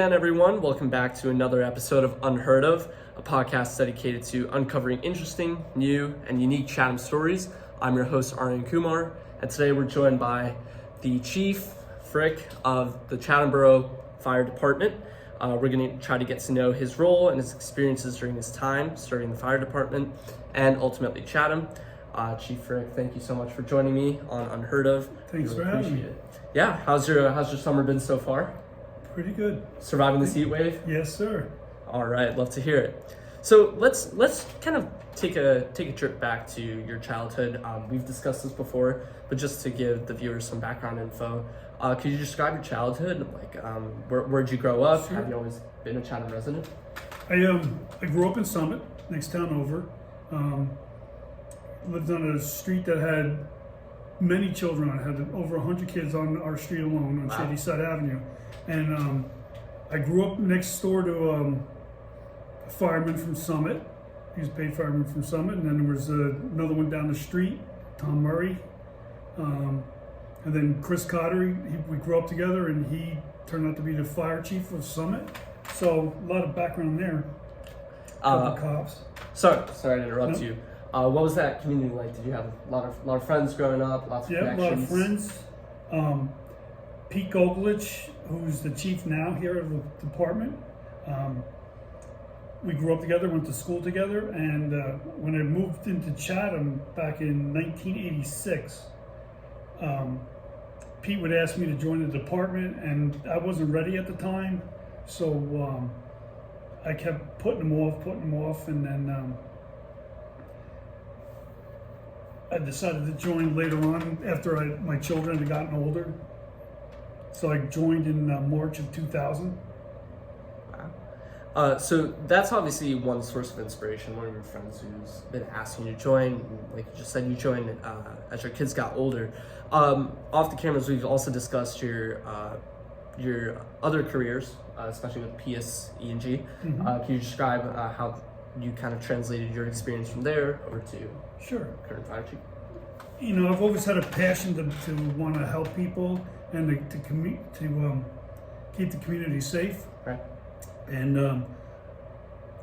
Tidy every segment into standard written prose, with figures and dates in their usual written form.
again, everyone. Welcome back to another episode of Unheard Of, a podcast dedicated to uncovering interesting, new, and unique Chatham stories. I'm your host, Aryan Kumar, and today we're joined by the Chief Fricke of the Chatham Borough Fire Department. We're going to try to get to know his role and his experiences during his time serving the fire department and ultimately Chatham. Chief Fricke, thank you so much for joining me on Unheard Of. Thanks for having me. Yeah, how's your summer been so far? Pretty good. Surviving this heat wave? Yes, sir. All right, love to hear it. So let's kind of take a trip back to your childhood. We've discussed this before, but just to give the viewers some background info, could you describe your childhood? Like, where'd you grow up? Sure. Have you always been a Chatham resident? I grew up in Summit, next town over. Lived on a street that had many children on it. Had over 100 kids on our street alone on Shady Side Avenue. And I grew up next door to a fireman from Summit. He was a paid fireman from Summit. And then there was another one down the street, Tom Murray. And then Chris Cotter, we grew up together, and he turned out to be the fire chief of Summit. So a lot of background there. Couple cops. Sorry to interrupt you. What was that community like? Did you have a lot of friends growing up? Lots of connections? Yeah, a lot of friends. Pete Goglich, who's the chief now here of the department. We grew up together, went to school together, and when I moved into Chatham back in 1986, Pete would ask me to join the department, and I wasn't ready at the time, so I kept putting him off, and then I decided to join later on after my children had gotten older. So I joined in March of 2000. Wow. So that's obviously one source of inspiration. One of your friends who's been asking you to join, like you just said, you joined as your kids got older. Off the cameras, we've also discussed your other careers, especially with PSE&G. Mm-hmm. Can you describe how you kind of translated your experience from there over to current fire chief? You know, I've always had a passion to want to help people and to keep the community safe. Right. And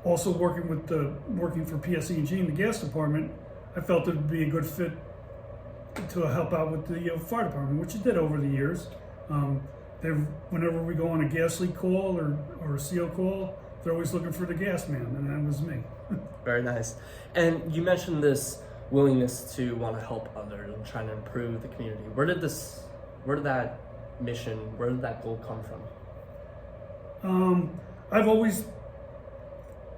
also working for PSE&G in the gas department, I felt it would be a good fit to help out with the fire department, which it did over the years. Whenever we go on a gas leak call or a CO call, they're always looking for the gas man, and that was me. Very nice. And you mentioned this willingness to want to help others and trying to improve the community. Where did that mission, where did that goal come from? I've always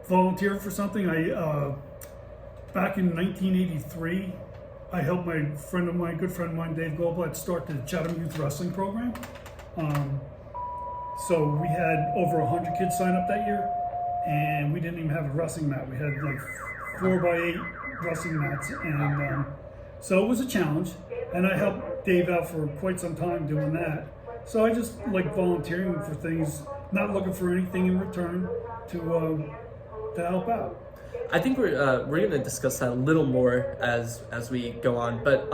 volunteered for something. Back in 1983, I helped my good friend of mine, Dave Goldblatt, start the Chatham Youth Wrestling Program. So we had over 100 kids sign up that year, and we didn't even have a wrestling mat. We had like 4x8 wrestling mats, and so it was a challenge. And I helped Dave out for quite some time doing that. So I just like volunteering for things, not looking for anything in return to help out. I think we're going to discuss that a little more as we go on. But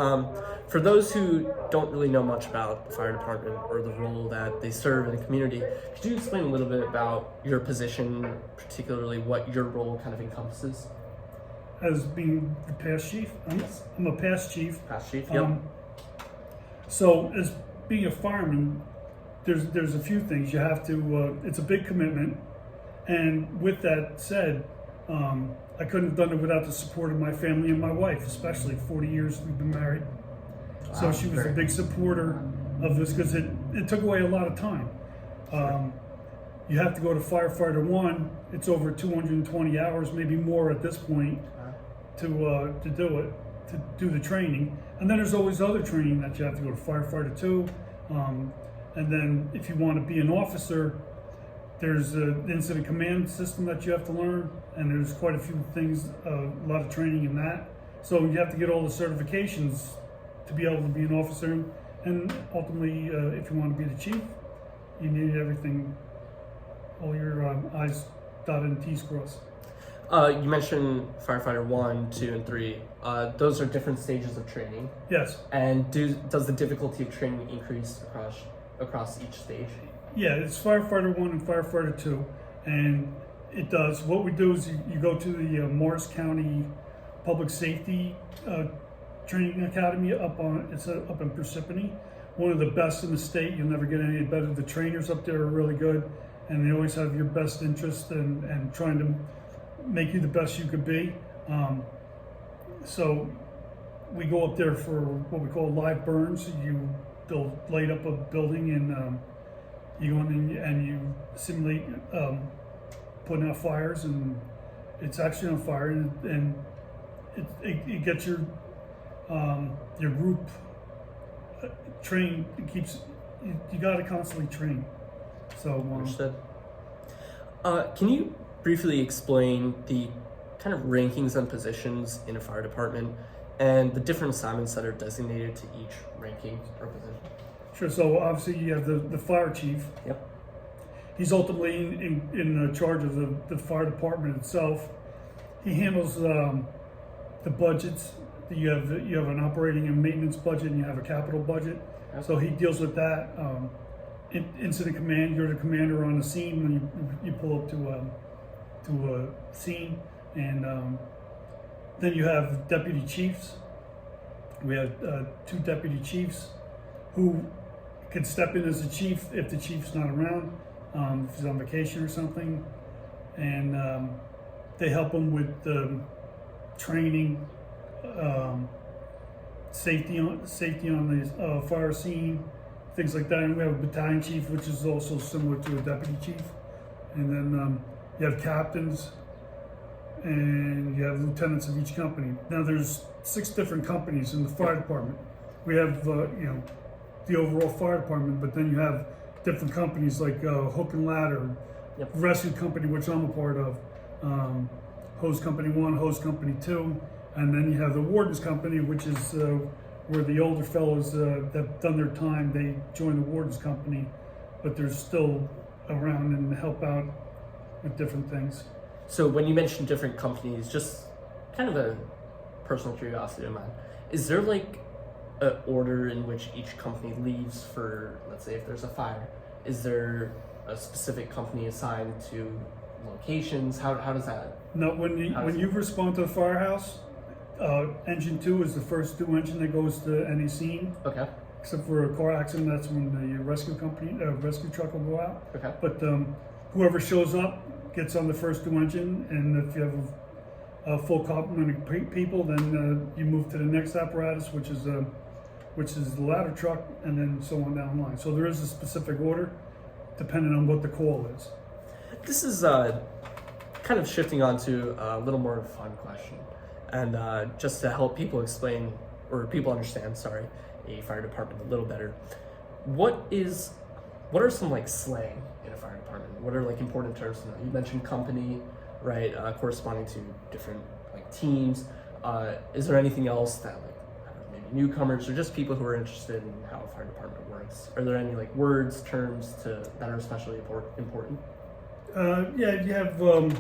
for those who don't really know much about the fire department or the role that they serve in the community, could you explain a little bit about your position, particularly what your role kind of encompasses? As being the past chief, I'm a past chief. Past chief, yep. So as being a fireman, there's a few things you have to. It's a big commitment, and with that said, I couldn't have done it without the support of my family and my wife, especially 40 years we've been married. Wow, So she was a big supporter of this because it took away a lot of time. You have to go to firefighter 1. It's over 220 hours, maybe more at this point, to do the training. And then there's always other training that you have to go to firefighter 2. And then if you want to be an officer, there's an incident command system that you have to learn, and there's quite a few things, a lot of training in that. So you have to get all the certifications to be able to be an officer, and ultimately, if you want to be the chief, you need everything, all your I's dotted and T's crossed. You mentioned firefighter 1, 2, and 3. Those are different stages of training. Yes. And does the difficulty of training increase across each stage? Yeah, it's firefighter 1 and firefighter 2, and it does. What we do is you go to the Morris County Public Safety Training Academy up in Parsippany. One of the best in the state. You'll never get any better. The trainers up there are really good, and they always have your best interest and trying to make you the best you could be. So we go up there for what we call live burns. They'll light up a building and you go in and you simulate putting out fires, and it's actually on fire, and it gets your group trained. It keeps you got to constantly train. So understood. Can you briefly explain the kind of rankings and positions in a fire department and the different assignments that are designated to each ranking or position? Sure. So obviously you have the fire chief. Yep. He's ultimately in charge of the fire department itself. He handles the budgets. You have an operating and maintenance budget, and you have a capital budget. Okay. So he deals with that. Incident command. You're the commander on the scene when you pull up to a scene, and then you have deputy chiefs. We have 2 deputy chiefs who can step in as a chief if the chief's not around, if he's on vacation or something, and they help him with training, safety on the fire scene, things like that. And we have a battalion chief, which is also similar to a deputy chief, and then you have captains, and you have lieutenants of each company. Now there's 6 different companies in the fire department. We have the overall fire department, but then you have different companies like Hook and Ladder, Yep. Rescue Company, which I'm a part of, Hose Company 1, Hose Company 2, and then you have the Wardens Company, which is where the older fellows that have done their time, they join the Wardens Company, but they're still around and help out with different things. So when you mention different companies, just kind of a personal curiosity of mine, is there like an order in which each company leaves for, let's say if there's a fire, is there a specific company assigned to locations? How does that? No, when you respond to a firehouse, engine 2 is the first due engine that goes to any scene. Okay. Except for a car accident, that's when the rescue truck will go out. Okay. But whoever shows up gets on the first due engine, and if you have a full complement of people, then you move to the next apparatus, which is the ladder truck, and then so on down the line. So there is a specific order, depending on what the call is. This is kind of shifting on to a little more of a fun question, and just to help people explain, or people understand, a fire department a little better. What are some like slang in a fire department? What are like important terms to know? You mentioned company, right? Corresponding to different like teams. Is there anything else that like maybe newcomers or just people who are interested in how a fire department works? Are there any like words, terms that are especially important? Yeah, you have the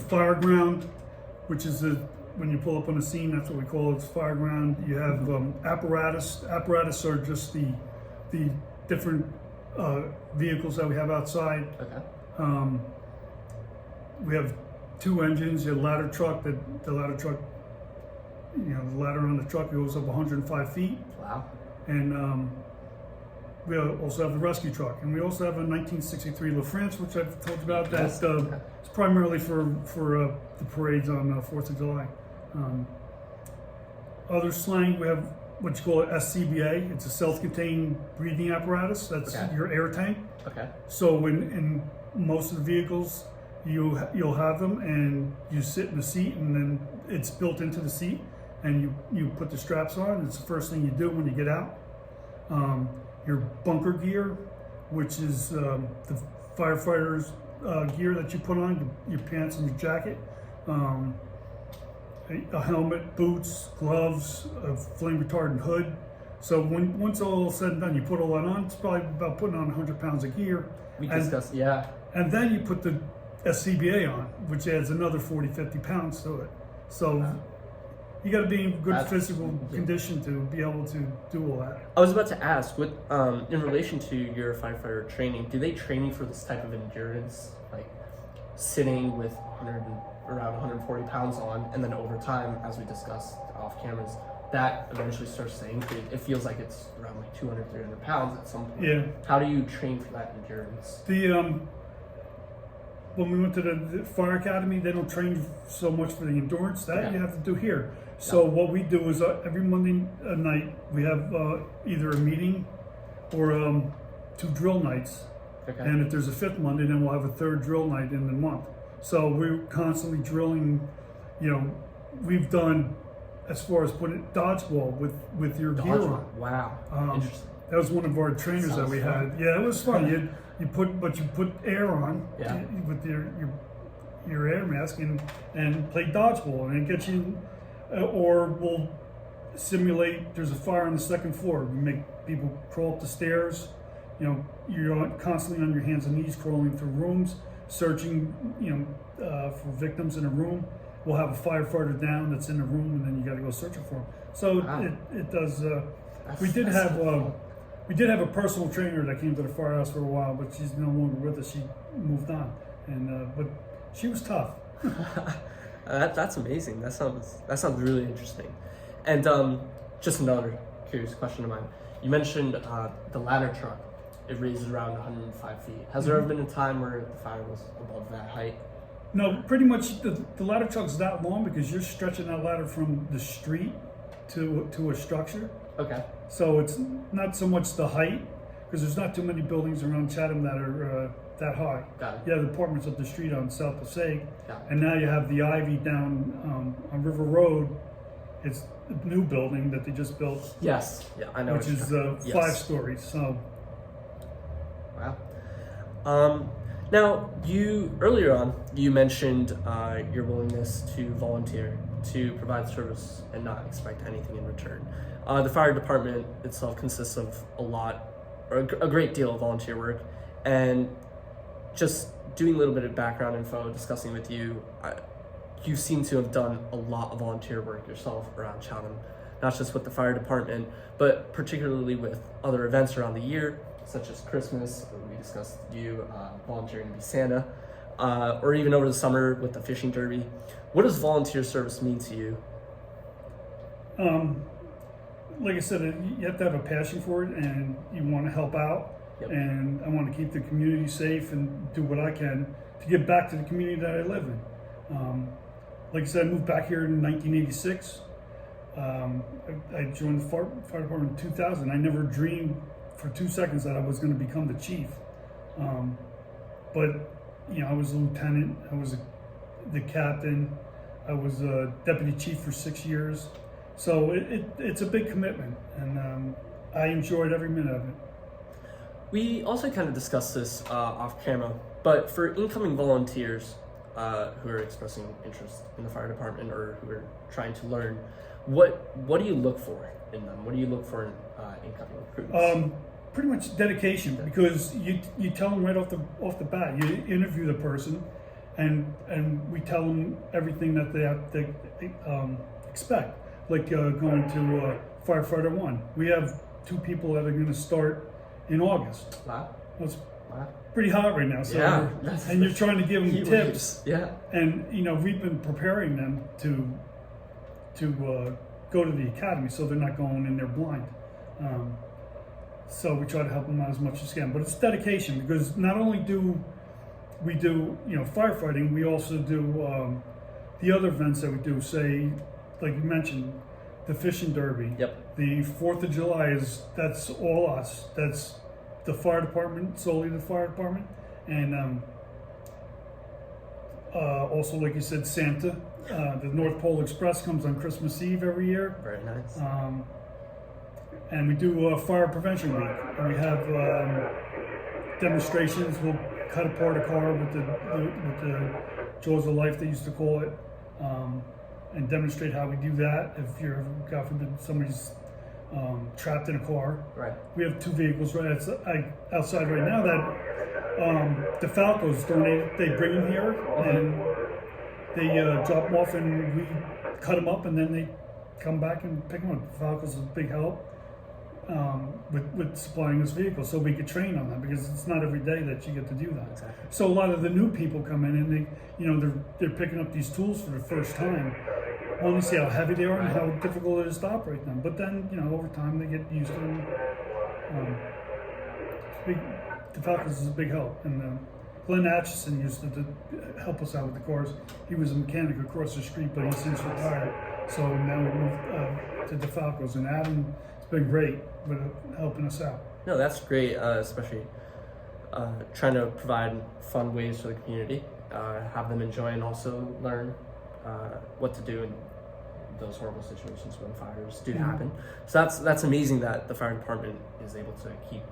fire ground, which is when you pull up on the scene, that's what we call it, it's fire ground. You have apparatus. Apparatus are just the different vehicles that we have outside. Okay. We have 2 engines. Your ladder truck. The ladder truck. The ladder on the truck goes up 105 feet. Wow. And we also have the rescue truck, and we also have a 1963 La France, which I've told you about. That's it's primarily for the parades on 4th of July. Other slang, we have what you call an SCBA. It's a self-contained breathing apparatus. That's your air tank. Okay. So in most of the vehicles, you'll have them, and you sit in the seat, and then it's built into the seat, and you put the straps on. It's the first thing you do when you get out. Your bunker gear, which is the firefighter's gear that you put on, your pants and your jacket, a helmet, boots, gloves, a flame retardant hood. So once all said and done, you put all that on, it's probably about putting on 100 pounds of gear. We discussed, yeah. And then you put the SCBA on, which adds another 40, 50 pounds to it. So you got to be in good That's- physical condition to be able to do all that. I was about to ask, what in relation to your firefighter training, do they train you for this type of endurance, like sitting with around 140 pounds on, and then over time, as we discussed off cameras, that eventually starts to increase? It feels like it's around like 200, 300 pounds at some point. Yeah. How do you train for that endurance? When we went to the fire academy, they don't train so much for the endurance. That you have to do here. So what we do is every Monday night we have either a meeting or 2 drill nights. Okay. And if there's a 5th Monday, then we'll have a 3rd drill night in the month. So we're constantly drilling. We've done as far as putting dodgeball with your gear on. Wow. Interesting. That was one of our trainers that we had. Yeah, it was fun. You put air on with your air mask and play dodgeball, and it gets you. Or we'll simulate. There's a fire on the 2nd floor. We make people crawl up the stairs. You're constantly on your hands and knees crawling through rooms, searching. For victims in a room. We'll have a firefighter down that's in the room, and then you got to go searching for them. So it does. We did have a personal trainer that came to the firehouse for a while, but she's no longer with us. She moved on, but she was tough. That's amazing. That sounds really interesting. And just another curious question of mine. You mentioned the ladder truck. It raises around 105 feet. Has there ever been a time where the fire was above that height? No, pretty much the ladder truck's that long because you're stretching that ladder from the street to a structure. Okay. So it's not so much the height, because there's not too many buildings around Chatham that are that high. Got it. You have the apartments up the street on South Passaic, Got it. and now you have the Ivy down on River Road. It's a new building that they just built. Yes. Yeah, I know. Which is 5 stories. So. Wow. Now, earlier on, you mentioned your willingness to volunteer, to provide service and not expect anything in return. The fire department itself consists of a great deal of volunteer work, and just doing a little bit of background info, discussing with you, you seem to have done a lot of volunteer work yourself around Chatham, not just with the fire department, but particularly with other events around the year, such as Christmas. We discussed you volunteering to be Santa, or even over the summer with the fishing derby. What does volunteer service mean to you? Like I said, you have to have a passion for it, and you want to help out. Yep. And I want to keep the community safe and do what I can to give back to the community that I live in. Like I said, I moved back here in 1986. I joined the fire department in 2000. I never dreamed for 2 seconds that I was going to become the chief. But I was a lieutenant. I was the captain. I was a deputy chief for 6 years. So it's a big commitment, and I enjoyed every minute of it. We also kind of discussed this off camera, but for incoming volunteers who are expressing interest in the fire department or who are trying to learn, what do you look for in them? What do you look for in incoming recruits? Pretty much dedication, because you tell them right off the bat. You interview the person, and we tell them everything that they have to expect. Like going to Firefighter 1. We have 2 people that are going to start in August. Wow. It's pretty hot right now. So yeah. And you're trying to give them tips. Yeah. And we've been preparing them to go to the academy, so they're not going in there blind. So we try to help them out as much as we can. But it's dedication, because not only do we do firefighting, we also do the other events that we do. Say, like you mentioned, the fishing derby. Yep. The 4th of July that's all us. That's the fire department, solely the fire department, and also, like you said, Santa. The North Pole Express comes on Christmas Eve every year. Very nice. And we do Fire Prevention Week, and we have demonstrations. We'll cut apart a car with the Jaws of Life, they used to call it, and demonstrate how we do that. If you're, God forbid, somebody's trapped in a car. Right. We have 2 vehicles right outside right now that the Falcos donated. They bring them here, and they drop them off, and we cut them up, and then come back and pick them up. Falcons is a big help with supplying this vehicle, so we could train on that, because it's not every day that you get to do that. Exactly. So a lot of the new people come in and they're picking up these tools for the first time. Only see how heavy they are and how difficult it is to operate them. But then over time they get used to them. The Falcons is a big help, and Glenn Atchison used to help us out with the cars. He was a mechanic across the street, but he's since retired. So now we moved to the Falcons, and Adam has been great with helping us out. No, that's great, especially trying to provide fun ways for the community, have them enjoy and also learn what to do in those horrible situations when fires do happen. So that's amazing that the fire department is able to keep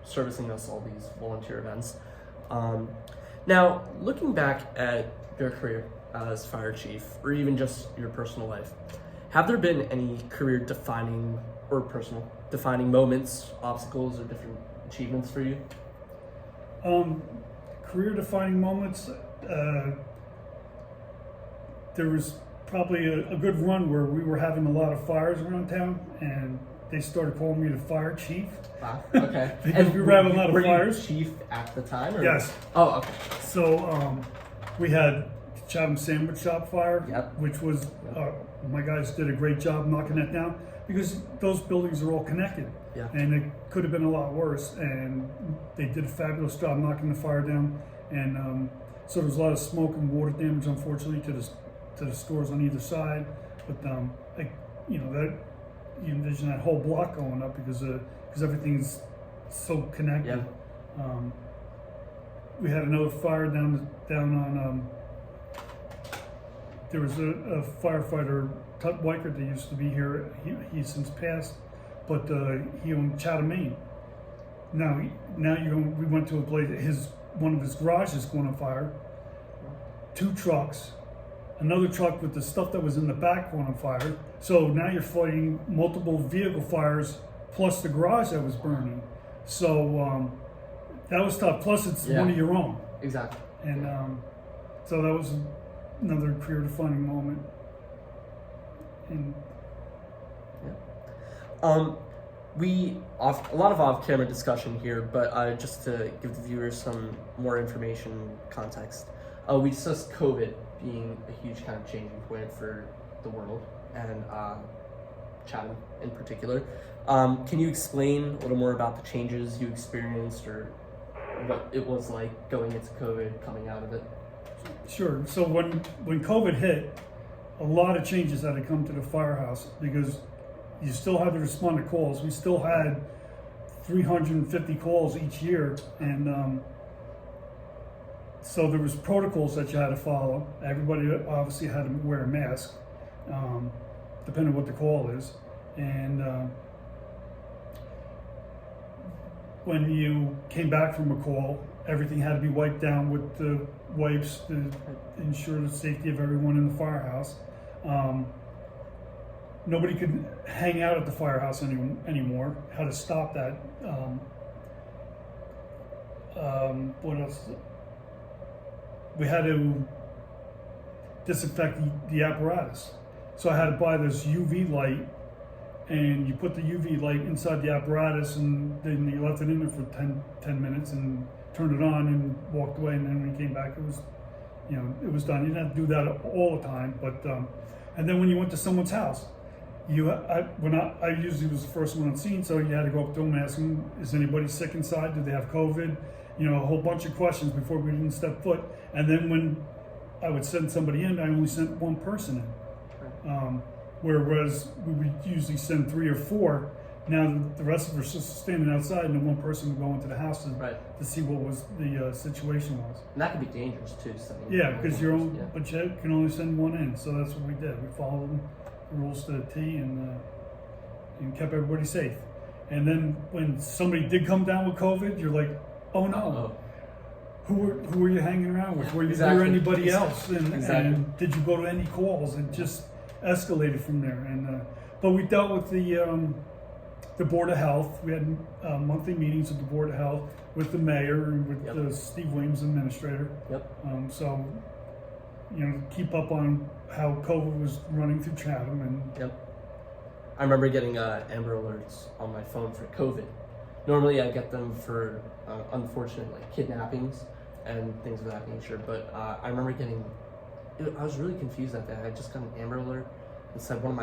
servicing us all these volunteer events. Now, looking back at your career as fire chief, or even just your personal life, have there been any career defining or personal defining moments, obstacles, or different achievements for you? Career defining moments, there was probably a good run where we were having a lot of fires around town, and they started calling me the fire chief. Wow, okay. Because we were having a lot of fires. Were you chief at the time? Or? Yes. Oh, okay. So we had Chatham Sandwich Shop fire, which was, my guys did a great job knocking that down, because those buildings are all connected. Yeah. And it could have been a lot worse, and they did a fabulous job knocking the fire down. And so there was a lot of smoke and water damage, unfortunately, to the stores on either side. But that you envision that whole block going up because everything's so connected. Yeah. We had another fire down on. There was a firefighter, Tut Weichert, that used to be here. He's since passed, but he owned Chatham, Maine. Now we went to a place. One of his garages going on fire. 2 trucks, another truck with the stuff that was in the back going on fire. So now you're fighting multiple vehicle fires plus the garage that was burning. So that was tough. Plus it's one of your own. Exactly. And so that was another career-defining moment. And a lot of off-camera discussion here, but just to give the viewers some more information, context. We discussed COVID being a huge kind of changing point for the world and Chatham in particular. Can you explain a little more about the changes you experienced, or what it was like going into COVID, coming out of it? Sure. So when COVID hit, a lot of changes had to come to the firehouse, because you still had to respond to calls. We still had 350 calls each year, and so there was protocols that you had to follow. Everybody obviously had to wear a mask, depending on what the call is. And when you came back from a call, everything had to be wiped down with the wipes to ensure the safety of everyone in the firehouse. Nobody could hang out at the firehouse anymore. Had to stop that. What else? We had to disinfect the apparatus. So I had to buy this UV light, and you put the UV light inside the apparatus, and then you left it in there for 10 minutes and turned it on and walked away. And then when you came back, it was done. You didn't have to do that all the time, but and then when you went to someone's house, I usually was the first one on scene, so you had to go up to them and ask them, is anybody sick inside? Do they have COVID? A whole bunch of questions before we even step foot. And then when I would send somebody in, I only sent one person in. Whereas we would usually send 3 or 4. Now the rest of us are just standing outside, and then one person would go into the house to see what was the situation was. And that could be dangerous too. Yeah, because but you can only send one in. So that's what we did. We followed the rules to the T, and kept everybody safe. And then when somebody did come down with COVID, you're like, oh no. Uh-oh. Who were you hanging around with? Were you near anybody else? And did you go to any calls? And just escalated from there. And but we dealt with the Board of Health. We had monthly meetings with the Board of Health, with the mayor, and with Steve Williams, administrator. Yep. So keep up on how COVID was running through Chatham, and Yep. I remember getting Amber Alerts on my phone for COVID. Normally I get them for unfortunate like kidnappings and things of that nature, but I remember getting, I was really confused that day. I just got an Amber Alert and said one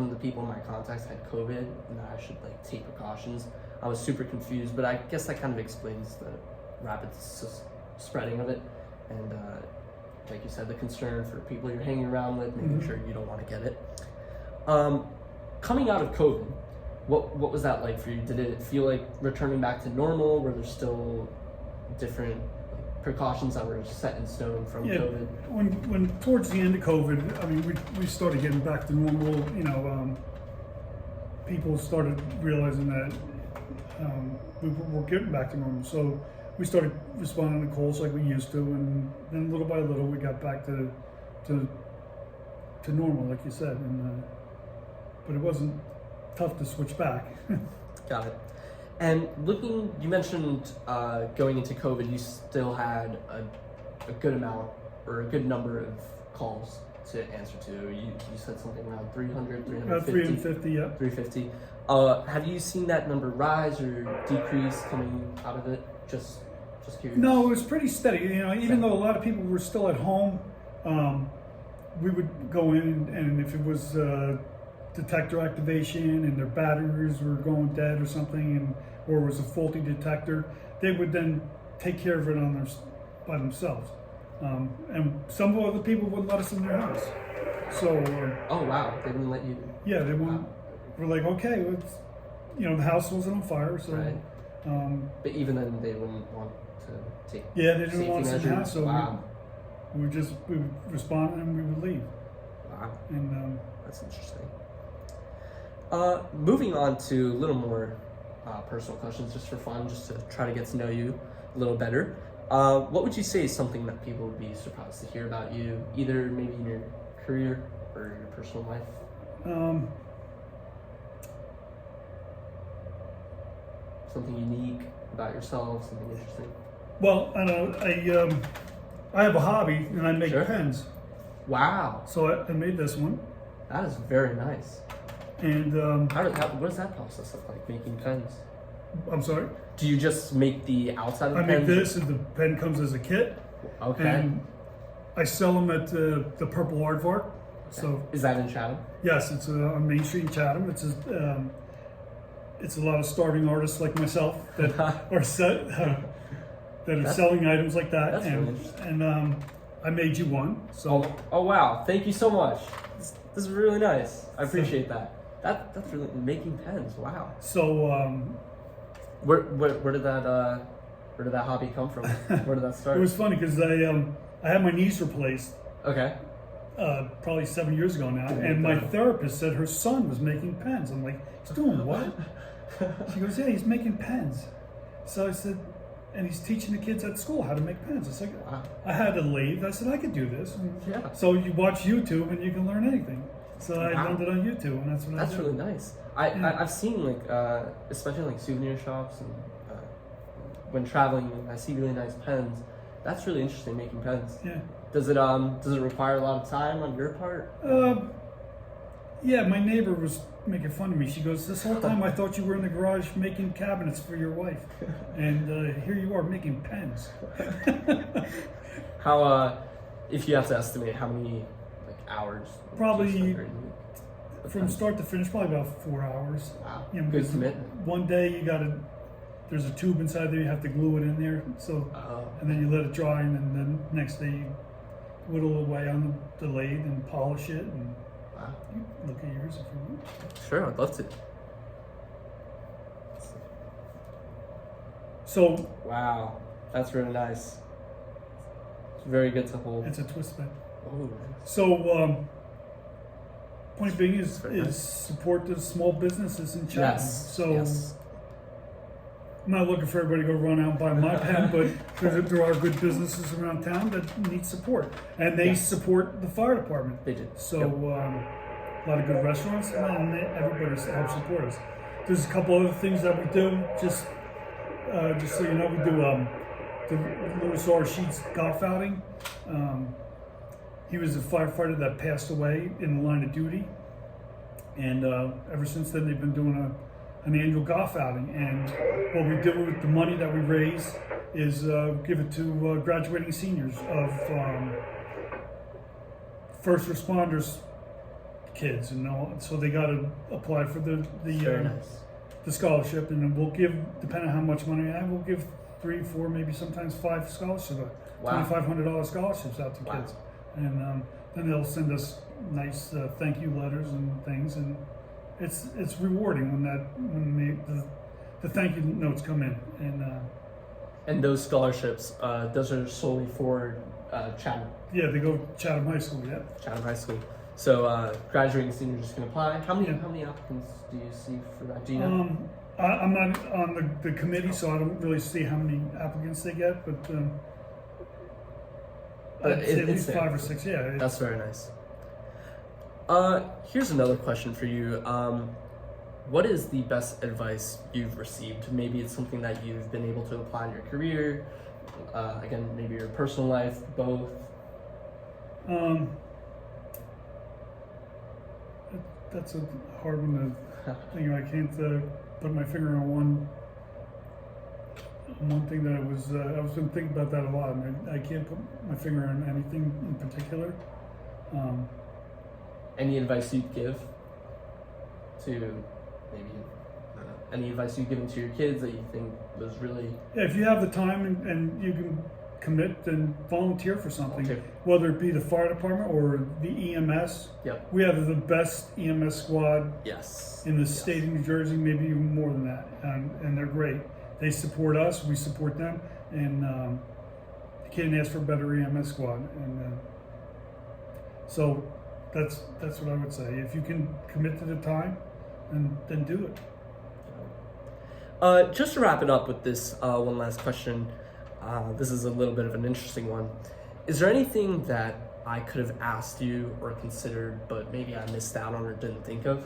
of the people in my contacts had COVID and that I should like take precautions. I was super confused, but I guess that kind of explains the rapid spreading of it, and like you said, the concern for people you're hanging around with, making sure you don't want to get it. Coming out of COVID, what was that like for you? Did it feel like returning back to normal? Were there still different precautions that were set in stone from COVID? When towards the end of COVID, I mean, we started getting back to normal. You know, people started realizing that we were getting back to normal. So we started responding to calls like we used to, and then little by little we got back to normal, like you said. And but it wasn't tough to switch back. Got it. And you mentioned going into COVID, you still had a good amount or a good number of calls to answer to. You said something around 300, 350? 350, yeah. 350. Have you seen that number rise or decrease coming out of it? Just curious. No, it was pretty steady. You know, even though a lot of people were still at home, we would go in, and if it was detector activation and their batteries were going dead or something, or it was a faulty detector, they would then take care of it by themselves. And some other people wouldn't let us in their house. So. Oh wow! They wouldn't let you. Yeah, they wouldn't. Wow. We're like, okay, the house wasn't on fire, so. Right. But even then, they wouldn't want to take. Yeah, they didn't want us in the house, so wow. we would respond and we would leave. Wow. And that's interesting. Moving on to a little more personal questions, just for fun, just to try to get to know you a little better. What would you say is something that people would be surprised to hear about you, either maybe in your career or your personal life? Something unique about yourself, something interesting. Well, I don't know. I have a hobby, and I make pens. Wow! So I made this one. That is very nice. And what does that process look like, making pens? I'm sorry? Do you just make the outside of the pen? I make this, and the pen comes as a kit. Okay. And I sell them at the Purple Aardvark. Okay. So is that in Chatham? Yes, it's on Main Street in Chatham. It's a lot of starving artists like myself that are selling items like that. That's really interesting. And I made you one. So. Oh wow! Thank you so much. This is really nice. I appreciate that. That's really making pens. Wow. So. Where did that hobby come from? Where did that start? It was funny because I had my knees replaced. Okay. Probably 7 years ago now, and my therapist said her son was making pens. I'm like, he's doing what? She goes, yeah, he's making pens. So I said, and he's teaching the kids at school how to make pens. I said, wow. I had a lathe. I said, I could do this. Yeah. So you watch YouTube and you can learn anything. So I learned it on YouTube, and that's what I did. That's really nice. I've seen like especially like souvenir shops and when traveling, I see really nice pens. That's really interesting, making pens. Yeah. Does it require a lot of time on your part? Yeah, my neighbor was making fun of me. She goes, this whole time I thought you were in the garage making cabinets for your wife, and here you are making pens. How, if you have to estimate, how many hours? Probably from start to finish, probably about 4 hours. Wow. Good commitment. One day there's a tube inside there, you have to glue it in there. So, and then you let it dry, and then next day you whittle away on the lathe and polish it. And wow. You can look at yours if you want. Sure, I'd love to. So. Wow, that's really nice. It's very good to hold. It's a twist pen. Oh, nice. So, point being is support the small businesses in Chatham. Yes. So, yes. I'm not looking for everybody to go run out and buy my pen, but there are good businesses around town that need support, and they support the fire department. They do. So, a lot of good restaurants, and everybody helps support us. There's a couple other things that we do. Just so you know, we do the Lewis R. Sheets golf outing. he was a firefighter that passed away in the line of duty, and ever since then they've been doing an annual golf outing. And what we do with the money that we raise is give it to graduating seniors of first responders kids, and so they got to apply for Very nice. the scholarship, and then we'll give, depending on how much money I have, we'll give 3, 4, maybe sometimes 5 scholarships, Wow. $2,500 scholarships out to kids, and then they'll send us nice thank you letters and things, and it's rewarding when the thank you notes come in, And those scholarships, those are solely for Chatham. yeah, they go to Chatham High School. Yeah, Chatham High School. So graduating seniors just can apply. How many applicants do you see for that? Do you know? I'm not on the committee, so I don't really see how many applicants they get, but I'd say at least there. 5 or 6. Yeah, That's very nice. Here's another question for you. What is the best advice you've received? Maybe it's something that you've been able to apply in your career. Again, maybe your personal life, both. That's a hard one to think. I can't put my finger on one thing that I was been thinking about that a lot, and I can't put my finger on anything in particular. Any advice you'd give to maybe any advice you've given to your kids that you think was really? Yeah, if you have the time and you can commit and volunteer for something, Okay. whether it be the fire department or the EMS. Yep. We have the best EMS squad Yes. in the state of New Jersey, maybe even more than that, and they're great. They support us, we support them, and you can't ask for a better EMS squad. And so that's what I would say. If you can commit to the time, then do it. Just to wrap it up with this one last question, this is a little bit of an interesting one. Is there anything that I could have asked you or considered, but maybe I missed out on or didn't think of?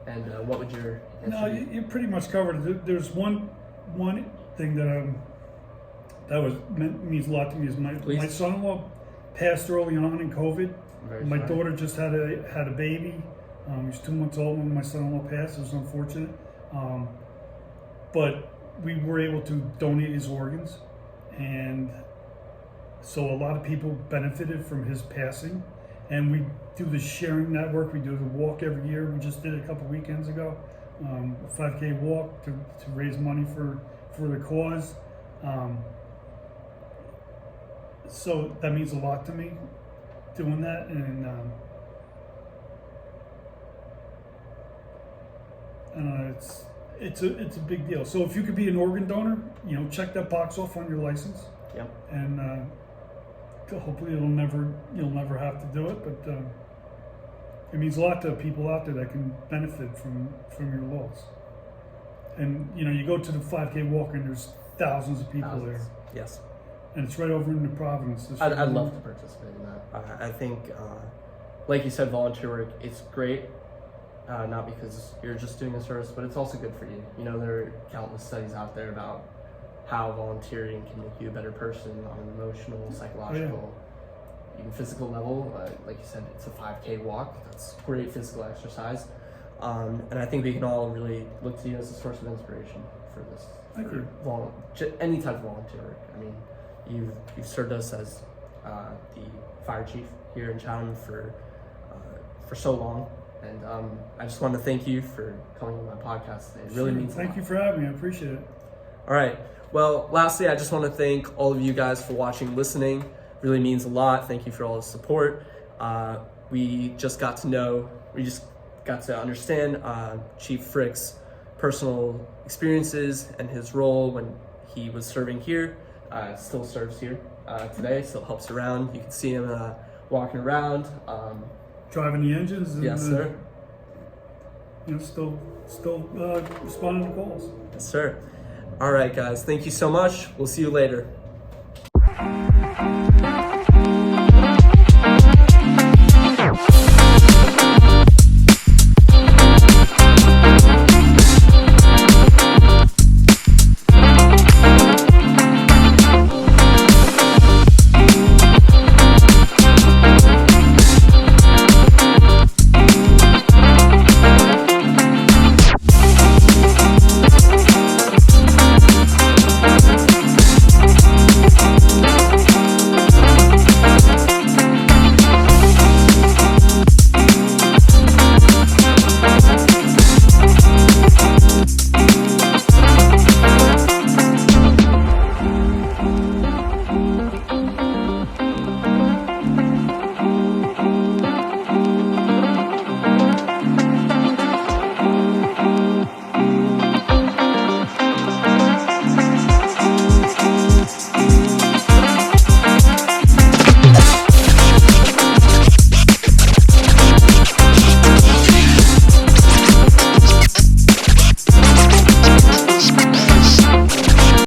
And what would your answer No, be? you pretty much covered it. There's one thing that means a lot to me is my son-in-law passed early on in COVID. My daughter just had a baby. He was 2 months old when my son-in-law passed. It was unfortunate, but we were able to donate his organs, and so a lot of people benefited from his passing. And we do the sharing network. We do the walk every year. We just did it a couple weekends ago, a 5K walk to raise money for the cause. So that means a lot to me, doing that, and it's a big deal. So if you could be an organ donor, check that box off on your license. Yep. And hopefully you'll never have to do it, but it means a lot to people out there that can benefit from your laws. And you go to the 5K walk and there's thousands of people there. Yes. And it's right over in the Providence. I'd love to participate in that. I think, like you said, volunteer work, it's great. Not because you're just doing a service, but it's also good for you. There are countless studies out there about how volunteering can make you a better person on an emotional, psychological, even physical level. Like you said, it's a 5K walk. That's great physical exercise. And I think we can all really look to you as a source of inspiration for this. Thank you. Any type of volunteer work. I mean, you've served us as the fire chief here in Chatham for so long. And I just want to thank you for coming on my podcast today. It really means a lot. Thank you for having me. I appreciate it. All right. Well, lastly, I just want to thank all of you guys for watching, listening. It really means a lot. Thank you for all the support. We just got to understand Chief Fricke's personal experiences and his role when he was serving here. Still serves here today, still helps around. You can see him walking around. Driving the engines. And, yes, sir. Still responding to calls. Yes, sir. All right, guys. Thank you so much. We'll see you later.